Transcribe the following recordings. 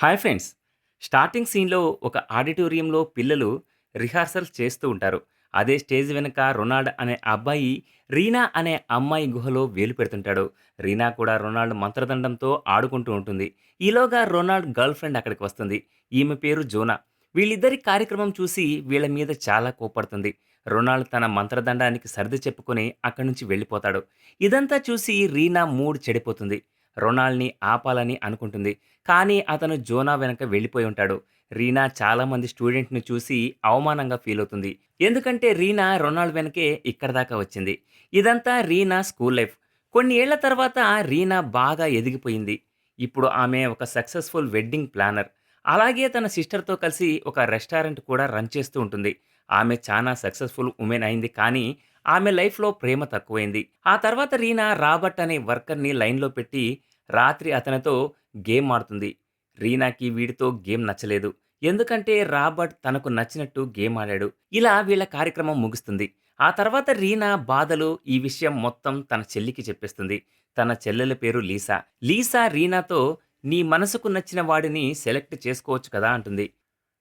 Hi friends! Starting సీన్‌లో ఒక ఆడిటోరియంలో పిల్లలు రిహార్సల్స్ చేస్తూ ఉంటారు. అదే స్టేజ్ వెనక రొనాల్డ్ అనే అబ్బాయి రీనా అనే అమ్మాయి గుహలో వేలు పెడుతుంటాడు. రీనా కూడా రొనాల్డ్ మంత్రదండంతో ఆడుకుంటూ ఉంటుంది. ఈలోగా రొనాల్డ్ గర్ల్ ఫ్రెండ్ అక్కడికి వస్తుంది. ఈమె పేరు జోనా. వీళ్ళిద్దరి కార్యక్రమం చూసి వీళ్ళ మీద చాలా కోప్పడుతుంది. రొనాల్డ్ తన మంత్రదండానికి సర్ది చెప్పుకొని అక్కడి నుంచి వెళ్ళిపోతాడు. ఇదంతా చూసి రీనా మూడ్ చెడిపోతుంది. రొనాల్డ్‌ని ఆపాలని అనుకుంటుంది. కానీ అతను జోనా వెనక వెళ్ళిపోయి ఉంటాడు. రీనా చాలామంది స్టూడెంట్‌ని చూసి అవమానంగా ఫీలవుతుంది. ఎందుకంటే రీనా రొనాల్డ్ వెనకే ఇక్కడి దాకా వచ్చింది. ఇదంతా రీనా స్కూల్ లైఫ్. కొన్ని ఏళ్ల తర్వాత రీనా బాగా ఎదిగిపోయింది. ఇప్పుడు ఆమె ఒక సక్సెస్‌ఫుల్ వెడ్డింగ్ ప్లానర్. అలాగే తన సిస్టర్‌తో కలిసి ఒక రెస్టారెంట్ కూడా రన్ చేస్తూ ఉంటుంది. ఆమె చానా సక్సెస్‌ఫుల్ వుమెన్ అయింది. కానీ ఆమె లైఫ్‌లో ప్రేమ తక్కువైంది. ఆ తర్వాత రీనా రాబర్ట్ అనే వర్కర్‌ని లైన్‌లో పెట్టి రాత్రి అతనితో గేమ్ ఆడుతుంది. రీనాకి వీడితో గేమ్ నచ్చలేదు. ఎందుకంటే రాబర్ట్ తనకు నచ్చినట్టు గేమ్ ఆడాడు. ఇలా వీళ్ళ కార్యక్రమం ముగుస్తుంది. ఆ తర్వాత రీనా బాధలు ఈ విషయం మొత్తం తన చెల్లికి చెప్పేస్తుంది. తన చెల్లెల పేరు లీసా. లీసా రీనాతో నీ మనసుకు నచ్చిన వాడిని సెలెక్ట్ చేసుకోవచ్చు కదా అంటుంది.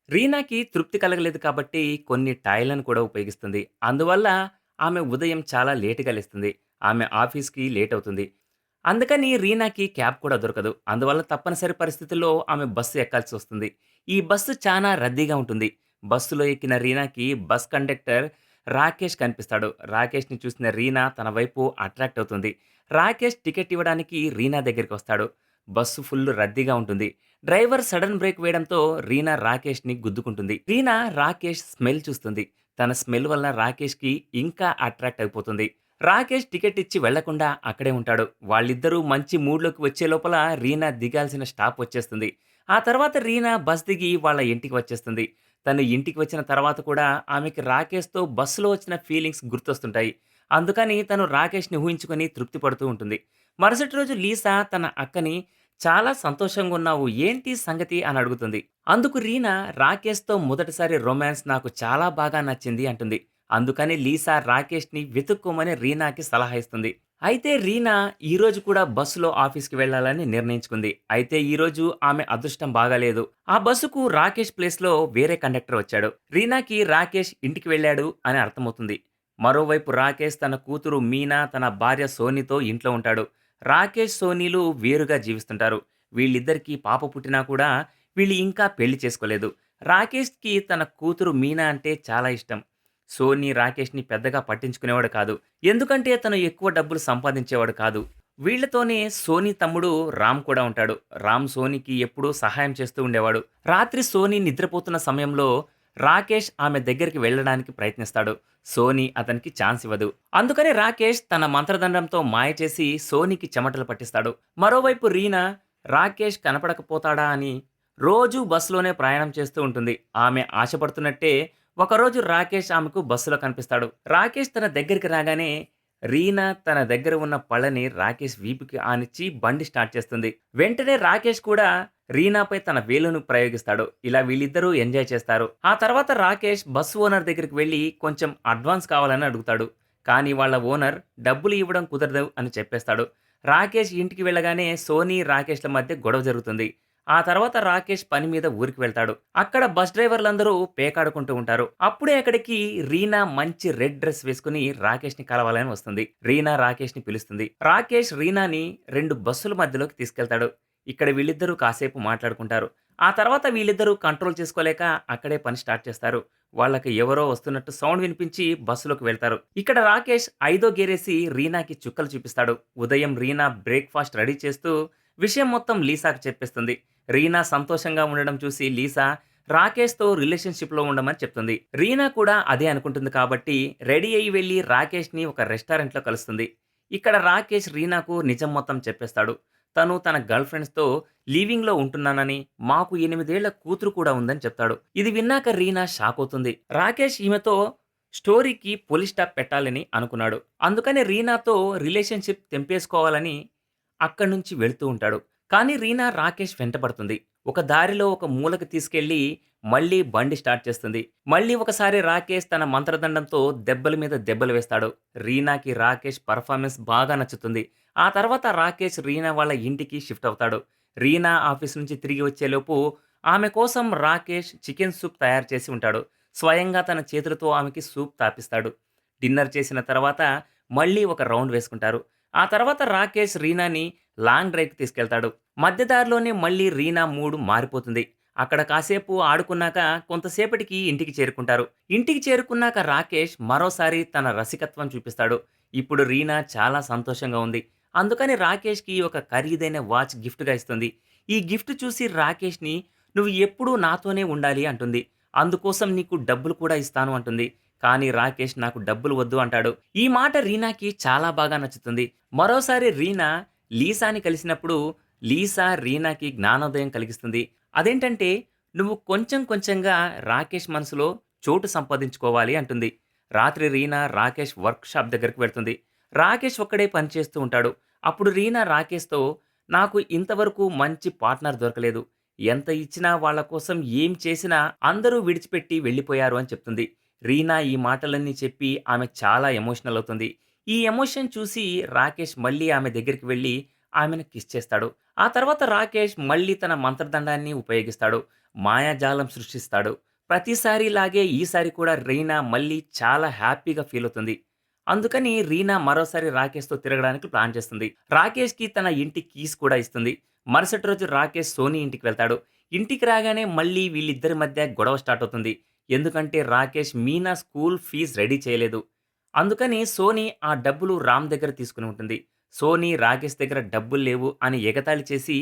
రీనాకి తృప్తి కలగలేదు కాబట్టి కొన్ని టాయ్‌లను కూడా ఉపయోగిస్తుంది. అందువల్ల ఆమె ఉదయం చాలా లేట్‌గా లేస్తుంది. ఆమె ఆఫీస్‌కి లేట్ అవుతుంది. అందుకని రీనాకి క్యాబ్ కూడా దొరకదు. అందువల్ల తప్పనిసరి పరిస్థితుల్లో ఆమె బస్సు ఎక్కాల్సి వస్తుంది. ఈ బస్సు చానా రద్దీగా ఉంటుంది. బస్సులో ఎక్కిన రీనాకి బస్ కండక్టర్ రాకేష్ కనిపిస్తాడు. రాకేష్‌ని చూసిన రీనా తన వైపు అట్రాక్ట్ అవుతుంది. రాకేష్ టికెట్ ఇవ్వడానికి రీనా దగ్గరికి వస్తాడు. బస్సు ఫుల్ రద్దీగా ఉంటుంది. డ్రైవర్ సడన్ బ్రేక్ వేయడంతో రీనా రాకేష్‌ని గుద్దుకుంటుంది. రీనా రాకేష్ స్మెల్ చూస్తుంది. తన స్మెల్ వల్ల రాకేష్‌కి ఇంకా అట్రాక్ట్ అయిపోతుంది. రాకేష్ టికెట్ ఇచ్చి వెళ్లకుండా అక్కడే ఉంటాడు. వాళ్ళిద్దరూ మంచి మూడ్‌లోకి వచ్చే లోపల రీనా దిగాల్సిన స్టాప్ వచ్చేస్తుంది. ఆ తర్వాత రీనా బస్ దిగి వాళ్ళ ఇంటికి వచ్చేస్తుంది. తను ఇంటికి వచ్చిన తర్వాత కూడా ఆమెకి రాకేష్‌తో బస్సులో వచ్చిన ఫీలింగ్స్ గుర్తొస్తుంటాయి. అందుకని తను రాకేష్‌ని ఊహించుకొని తృప్తి పడుతూ ఉంటుంది. మరుసటి రోజు లీసా తన అక్కని చాలా సంతోషంగా ఉన్నావు. ఏంటి సంగతి అని అడుగుతుంది. అందుకు రీనా రాకేష్‌తో మొదటిసారి రొమాన్స్ నాకు చాలా బాగా నచ్చింది అంటుంది. అందుకని లీసా రాకేష్‌ని వెతుక్కోమని రీనాకి సలహా ఇస్తుంది. అయితే రీనా ఈరోజు కూడా బస్సులో ఆఫీస్‌కి వెళ్ళాలని నిర్ణయించుకుంది. అయితే ఈరోజు ఆమె అదృష్టం బాగాలేదు. ఆ బస్సుకు రాకేష్ ప్లేస్‌లో వేరే కండక్టర్ వచ్చాడు. రీనాకి రాకేష్ ఇంటికి వెళ్ళాడు అని అర్థమవుతుంది. మరోవైపు రాకేష్ తన కూతురు మీనా, తన భార్య సోనీతో ఇంట్లో ఉంటాడు. రాకేష్, సోనీలు వేరుగా జీవిస్తుంటారు. వీళ్ళిద్దరికీ పాప పుట్టినా కూడా వీళ్ళు ఇంకా పెళ్లి చేసుకోలేదు. రాకేష్‌కి తన కూతురు మీనా అంటే చాలా ఇష్టం. సోనీ రాకేష్‌ని పెద్దగా పట్టించుకునేవాడు కాదు. ఎందుకంటే తను ఎక్కువ డబ్బులు సంపాదించేవాడు కాదు. వీళ్ళతోనే సోనీ తమ్ముడు రామ్ కూడా ఉంటాడు. రామ్ సోనీకి ఎప్పుడూ సహాయం చేస్తూ ఉండేవాడు. రాత్రి సోనీ నిద్రపోతున్న సమయంలో రాకేష్ ఆమె దగ్గరికి వెళ్ళడానికి ప్రయత్నిస్తాడు. సోనీ అతనికి ఛాన్స్ ఇవ్వదు. అందుకని రాకేష్ తన మంత్రదండంతో మాయ చేసి సోనీకి చెమటలు పట్టిస్తాడు. మరోవైపు రీనా రాకేష్ కనపడకపోతాడా అని రోజూ బస్సులోనే ప్రయాణం చేస్తూ ఉంటుంది. ఆమె ఆశపడుతున్నట్టే ఒకరోజు రాకేష్ ఆమెకు బస్సులో కనిపిస్తాడు. రాకేష్ తన దగ్గరికి రాగానే రీనా తన దగ్గర ఉన్న పళ్ళని రాకేష్ వీపుకి ఆనిచ్చి బండి స్టార్ట్ చేస్తుంది. వెంటనే రాకేష్ కూడా రీనాపై తన వేలును ప్రయోగిస్తాడు. ఇలా వీళ్ళిద్దరూ ఎంజాయ్ చేస్తారు. ఆ తర్వాత రాకేష్ బస్సు ఓనర్ దగ్గరికి వెళ్లి కొంచెం అడ్వాన్స్ కావాలని అడుగుతాడు. కానీ వాళ్ళ ఓనర్ డబ్బులు ఇవ్వడం కుదరదు అని చెప్పేస్తాడు. రాకేష్ ఇంటికి వెళ్ళగానే సోనీ, రాకేష్ల మధ్య గొడవ జరుగుతుంది. ఆ తర్వాత రాకేష్ పని మీద ఊరికి వెళ్తాడు. అక్కడ బస్ డ్రైవర్లందరూ పేకాడుకుంటూ ఉంటారు. అప్పుడే అక్కడికి రీనా మంచి రెడ్ డ్రెస్ వేసుకుని రాకేష్‌ని కలవాలని వస్తుంది. రీనా రాకేష్‌ని పిలుస్తుంది. రాకేష్ రీనాని 2 బస్సుల మధ్యలోకి తీసుకెళ్తాడు. ఇక్కడ వీళ్ళిద్దరూ కాసేపు మాట్లాడుకుంటారు. ఆ తర్వాత వీళ్ళిద్దరూ కంట్రోల్ చేసుకోలేక అక్కడే పని స్టార్ట్ చేస్తారు. వాళ్ళకి ఎవరో వస్తున్నట్టు సౌండ్ వినిపించి బస్సులోకి వెళ్తారు. ఇక్కడ రాకేష్ ఐదో గేరేసి రీనాకి చుక్కలు చూపిస్తాడు. ఉదయం రీనా బ్రేక్‌ఫాస్ట్ రెడీ చేస్తూ విషయం మొత్తం లీసాకు చెప్పేస్తుంది. రీనా సంతోషంగా ఉండడం చూసి లీసా రాకేష్‌తో రిలేషన్‌షిప్‌లో ఉండమని చెప్తుంది. రీనా కూడా అదే అనుకుంటుంది కాబట్టి రెడీ అయ్యి వెళ్లి రాకేష్‌ని ఒక రెస్టారెంట్‌లో కలుస్తుంది. ఇక్కడ రాకేష్ రీనాకు నిజం మొత్తం చెప్పేస్తాడు. తను తన గర్ల్ ఫ్రెండ్స్‌తో లీవింగ్‌లో ఉంటున్నానని, మాకు 8 ఏళ్ల కూతురు కూడా ఉందని చెప్తాడు. ఇది విన్నాక రీనా షాక్ అవుతుంది. రాకేష్ ఈమెతో స్టోరీకి ఫుల్ స్టాప్ పెట్టాలని అనుకున్నాడు. అందుకని రీనాతో రిలేషన్‌షిప్ తెంపేసుకోవాలని అక్కడి నుంచి వెళ్తూ ఉంటాడు. కానీ రీనా రాకేష్ వెంటపడుతుంది. ఒక దారిలో ఒక మూలకి తీసుకెళ్ళి మళ్ళీ బండి స్టార్ట్ చేస్తుంది. మళ్ళీ ఒకసారి రాకేష్ తన మంత్రదండంతో దెబ్బల మీద దెబ్బలు వేస్తాడు. రీనాకి రాకేష్ పెర్ఫార్మెన్స్ బాగా నచ్చుతుంది. ఆ తర్వాత రాకేష్ రీనా వాళ్ళ ఇంటికి షిఫ్ట్ అవుతాడు. రీనా ఆఫీస్ నుంచి తిరిగి వచ్చేలోపు ఆమె కోసం రాకేష్ చికెన్ సూప్ తయారు చేసి ఉంటాడు. స్వయంగా తన చేతులతో ఆమెకి సూప్ తాపిస్తాడు. డిన్నర్ చేసిన తర్వాత మళ్ళీ ఒక రౌండ్ వేసుకుంటారు. ఆ తర్వాత రాకేష్ రీనాని లాంగ్ డ్రైవ్‌కి తీసుకెళ్తాడు. మధ్య దారిలోనే మళ్ళీ రీనా మూడ్ మారిపోతుంది. అక్కడ కాసేపు ఆడుకున్నాక కొంతసేపటికి ఇంటికి చేరుకుంటారు. ఇంటికి చేరుకున్నాక రాకేష్ మరోసారి తన రసికత్వం చూపిస్తాడు. ఇప్పుడు రీనా చాలా సంతోషంగా ఉంది. అందుకని రాకేష్‌కి ఒక ఖరీదైన వాచ్ గిఫ్ట్‌గా ఇస్తుంది. ఈ గిఫ్ట్ చూసి రాకేష్‌ని "నువ్వు ఎప్పుడూ నాతోనే ఉండాలి" అంటుంది. "అందుకోసం నీకు డబ్బులు కూడా ఇస్తాను" అంటుంది. కానీ రాకేష్ "నాకు డబ్బులు వద్దు" అంటాడు. ఈ మాట రీనాకి చాలా బాగా నచ్చుతుంది. మరోసారి రీనా లీసాని కలిసినప్పుడు లీసా రీనాకి జ్ఞానోదయం కలిగిస్తుంది. అదేంటంటే "నువ్వు కొంచెం కొంచెంగా రాకేష్ మనసులో చోటు సంపాదించుకోవాలి" అంటుంది. రాత్రి రీనా రాకేష్ వర్క్ షాప్ దగ్గరికి వెళ్తుంది. రాకేష్ ఒక్కడే పనిచేస్తూ ఉంటాడు. అప్పుడు రీనా రాకేష్‌తో "నాకు ఇంతవరకు మంచి పార్ట్నర్ దొరకలేదు. ఎంత ఇచ్చినా వాళ్ళ కోసం ఏం చేసినా అందరూ విడిచిపెట్టి వెళ్ళిపోయారు" అని చెప్తుంది. రీనా ఈ మాటలన్నీ చెప్పి ఆమె చాలా ఎమోషనల్ అవుతుంది. ఈ ఎమోషన్ చూసి రాకేష్ మళ్ళీ ఆమె దగ్గరికి వెళ్లి ఆమెను కిస్ చేస్తాడు. ఆ తర్వాత రాకేష్ మళ్ళీ తన మంత్రదండాన్ని ఉపయోగిస్తాడు. మాయాజాలం సృష్టిస్తాడు. ప్రతిసారిలాగే ఈసారి కూడా రీనా మళ్ళీ చాలా హ్యాపీగా ఫీల్ అవుతుంది. అందుకని రీనా మరోసారి రాకేష్‌తో తిరగడానికి ప్లాన్ చేస్తుంది. రాకేష్‌కి తన ఇంటి కీస్ కూడా ఇస్తుంది. మరుసటి రోజు రాకేష్ సోనీ ఇంటికి వెళ్తాడు. ఇంటికి రాగానే మళ్ళీ వీళ్ళిద్దరి మధ్య గొడవ స్టార్ట్ అవుతుంది. ఎందుకంటే Rakesh Meena school fees ready చేయలేదు. అందుకని సోనీ ఆ డబ్బులు రామ్ దగ్గర తీసుకుని ఉంటుంది. సోనీ రాకేష్ దగ్గర డబ్బులు లేవు అని ఎగతాళి చేసి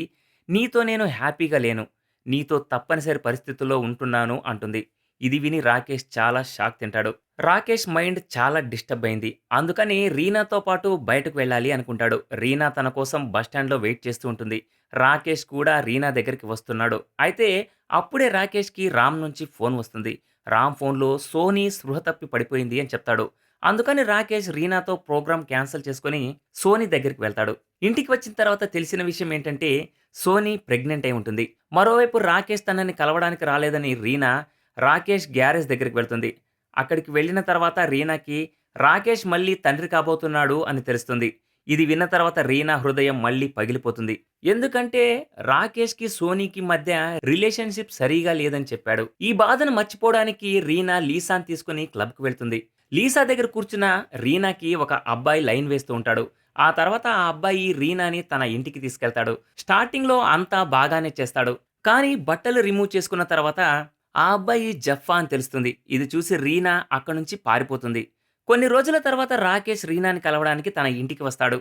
"నీతో నేను హ్యాపీగా లేను. నీతో తప్పనిసరి పరిస్థితుల్లో ఉంటున్నాను" అంటుంది. ఇది విని రాకేష్ చాలా షాక్ తింటాడు. రాకేష్ మైండ్ చాలా డిస్టర్బ్ అయింది. అందుకని రీనాతో పాటు బయటకు వెళ్ళాలి అనుకుంటాడు. రీనా తన కోసం బస్టాండ్‌లో వెయిట్ చేస్తూ ఉంటుంది. రాకేష్ కూడా రీనా దగ్గరికి వస్తున్నాడు. అయితే అప్పుడే రాకేష్‌కి రామ్ నుంచి ఫోన్ వస్తుంది. రామ్ ఫోన్‌లో సోనీ స్పృహ తప్పి పడిపోయింది అని చెప్తాడు. అందుకని రాకేష్ రీనాతో ప్రోగ్రామ్ క్యాన్సెల్ చేసుకొని సోనీ దగ్గరికి వెళ్తాడు. ఇంటికి వచ్చిన తర్వాత తెలిసిన విషయం ఏంటంటే సోనీ ప్రెగ్నెంట్ అయి ఉంటుంది. మరోవైపు రాకేష్ తనని కలవడానికి రాలేదని రీనా రాకేష్ గ్యారేజ్ దగ్గరికి వెళ్తుంది. అక్కడికి వెళ్ళిన తర్వాత రీనాకి రాకేష్ మళ్ళీ తండ్రి కాబోతున్నాడు అని తెలుస్తుంది. ఇది విన్న తర్వాత రీనా హృదయం మళ్ళీ పగిలిపోతుంది. ఎందుకంటే రాకేష్‌కి, సోనీకి మధ్య రిలేషన్‌షిప్ సరిగా లేదని చెప్పాడు. ఈ బాధను మర్చిపోవడానికి రీనా లీసాని తీసుకొని క్లబ్‌కి వెళ్తుంది. లీసా దగ్గర కూర్చున్న రీనాకి ఒక అబ్బాయి లైన్ వేస్తూ ఉంటాడు. ఆ తర్వాత ఆ అబ్బాయి రీనాని తన ఇంటికి తీసుకెళ్తాడు. స్టార్టింగ్‌లో అంతా బాగానే చేస్తాడు. కానీ బట్టలు రిమూవ్ చేసుకున్న తర్వాత ఆ అబ్బాయి జఫ్ఫా అని తెలుస్తుంది. ఇది చూసి రీనా అక్కడి నుంచి పారిపోతుంది. కొన్ని రోజుల తర్వాత రాకేష్ రీనాని కలవడానికి తన ఇంటికి వస్తాడు.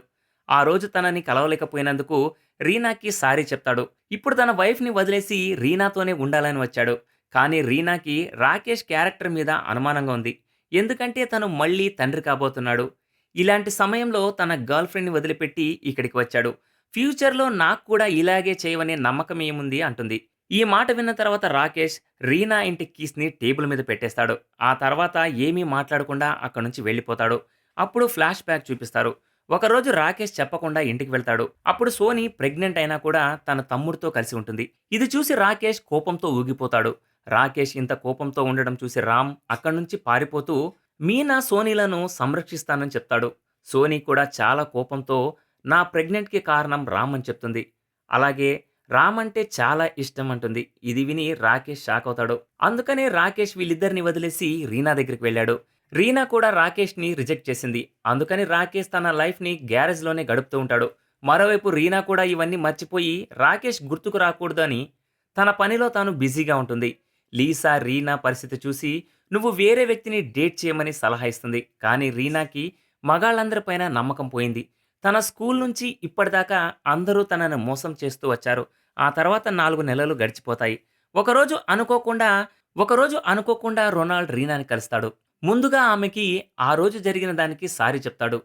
ఆ రోజు తనని కలవలేకపోయినందుకు రీనాకి సారీ చెప్తాడు. ఇప్పుడు తన వైఫ్‌ని వదిలేసి రీనాతోనే ఉండాలని వచ్చాడు. కానీ రీనాకి రాకేష్ క్యారెక్టర్ మీద అనుమానంగా ఉంది. ఎందుకంటే తను మళ్ళీ తండ్రి కాబోతున్నాడు. ఇలాంటి సమయంలో తన గర్ల్ ఫ్రెండ్‌ని వదిలిపెట్టి ఇక్కడికి వచ్చాడు. ఫ్యూచర్‌లో నాకు కూడా ఇలాగే చేయవనే నమ్మకం ఏముంది అంటుంది. ఈ మాట విన్న తర్వాత రాకేష్ రీనా ఇంటి కీస్‌ని టేబుల్ మీద పెట్టేస్తాడు. ఆ తర్వాత ఏమీ మాట్లాడకుండా అక్కడి నుంచి వెళ్ళిపోతాడు. అప్పుడు ఫ్లాష్ బ్యాక్ చూపిస్తారు. ఒకరోజు రాకేష్ చెప్పకుండా ఇంటికి వెళ్తాడు. అప్పుడు సోనీ ప్రెగ్నెంట్ అయినా కూడా తన తమ్ముడితో కలిసి ఉంటుంది. ఇది చూసి రాకేష్ కోపంతో ఊగిపోతాడు. రాకేష్ ఇంత కోపంతో ఉండడం చూసి రామ్ అక్కడి నుంచి పారిపోతూ మీనా సోనీలను సంరక్షిస్తానని చెప్తాడు. సోనీ కూడా చాలా కోపంతో నా ప్రెగ్నెంట్‌కి కారణం రామ్ అని చెప్తుంది. అలాగే రామ్ అంటే చాలా ఇష్టం అంటుంది. ఇది విని రాకేష్ షాక్ అవుతాడు. అందుకనే రాకేష్ వీళ్ళిద్దరిని వదిలేసి రీనా దగ్గరికి వెళ్ళాడు. రీనా కూడా రాకేష్‌ని రిజెక్ట్ చేసింది. అందుకని రాకేష్ తన లైఫ్‌ని గ్యారేజ్‌లోనే గడుపుతూ ఉంటాడు. మరోవైపు రీనా కూడా ఇవన్నీ మర్చిపోయి రాకేష్ గుర్తుకు రాకూడదని తన పనిలో తాను బిజీగా ఉంటుంది. లీసా రీనా పరిస్థితి చూసి నువ్వు వేరే వ్యక్తిని డేట్ చేయమని సలహా ఇస్తుంది. కానీ రీనాకి మగాళ్ళందరిపైన నమ్మకం పోయింది. తన స్కూల్ నుంచి ఇప్పటిదాకా అందరూ తనను మోసం చేస్తూ వచ్చారు. ఆ తర్వాత 4 నెలలు గడిచిపోతాయి. ఒకరోజు అనుకోకుండా ఒకరోజు అనుకోకుండా రొనాల్డ్ రీనాని కలుస్తాడు. ముందుగా ఆమెకి ఆ రోజు జరిగిన దానికి సారీ చెప్తాడు.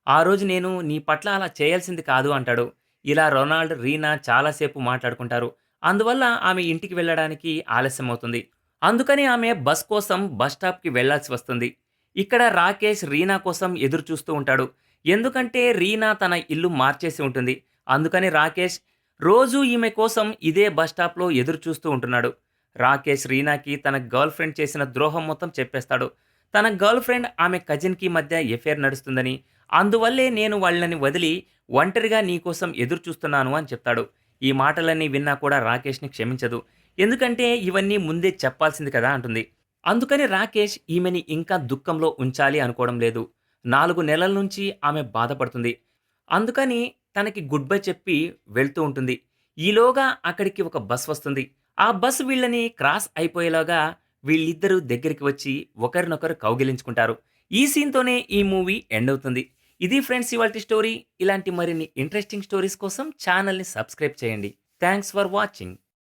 "ఆ రోజు నేను నీ పట్ల అలా చేయాల్సింది కాదు" అంటాడు. ఇలా రొనాల్డ్, రీనా చాలా సేపు మాట్లాడుకుంటారు. అందువల్ల ఆమె ఇంటికి వెళ్ళడానికి ఆలస్యమవుతుంది. అందుకని ఆమె బస్ కోసం బస్ స్టాప్‌కి వెళ్ళాల్సి వస్తుంది. ఇక్కడ రాకేష్ రీనా కోసం ఎదురు చూస్తూ ఉంటాడు. ఎందుకంటే రీనా తన ఇల్లు మార్చేసి ఉంటుంది. అందుకని రాకేష్ రోజూ ఈమె కోసం ఇదే బస్ స్టాప్‌లో ఎదురు చూస్తూ ఉంటున్నాడు. రాకేష్ రీనాకి తన గర్ల్ ఫ్రెండ్ చేసిన ద్రోహం మొత్తం చెప్పేస్తాడు. తన గర్ల్ ఫ్రెండ్ ఆమె కజిన్‌కి మధ్య ఎఫైర్ నడుస్తుందని, అందువల్లే నేను వాళ్ళని వదిలి ఒంటరిగా నీ కోసం ఎదురు చూస్తున్నాను అని చెప్తాడు. ఈ మాటలన్నీ విన్నా కూడా రాకేష్‌ని క్షమించదు. ఎందుకంటే ఇవన్నీ ముందే చెప్పాల్సింది కదా అంటుంది. అందుకని రాకేష్ ఈమెని ఇంకా దుఃఖంలో ఉంచాలి అనుకోవడం లేదు. 4 నెలల నుంచి ఆమె బాధపడుతుంది. అందుకని తనకి గుడ్ బై చెప్పి వెళ్తూ ఉంటుంది. ఈలోగా అక్కడికి ఒక బస్ వస్తుంది. ఆ బస్ వీళ్ళని క్రాస్ అయిపోయేలోగా వీళ్ళిద్దరూ దగ్గరికి వచ్చి ఒకరినొకరు కౌగిలించుకుంటారు. ఈ సీన్‌తోనే ఈ మూవీ ఎండ్ అవుతుంది. ఇది ఫ్రెండ్స్ ఇవాల్టి స్టోరీ. ఇలాంటి మరిన్ని ఇంట్రెస్టింగ్ స్టోరీస్ కోసం ఛానెల్‌ని సబ్స్క్రైబ్ చేయండి. Thanks for watching.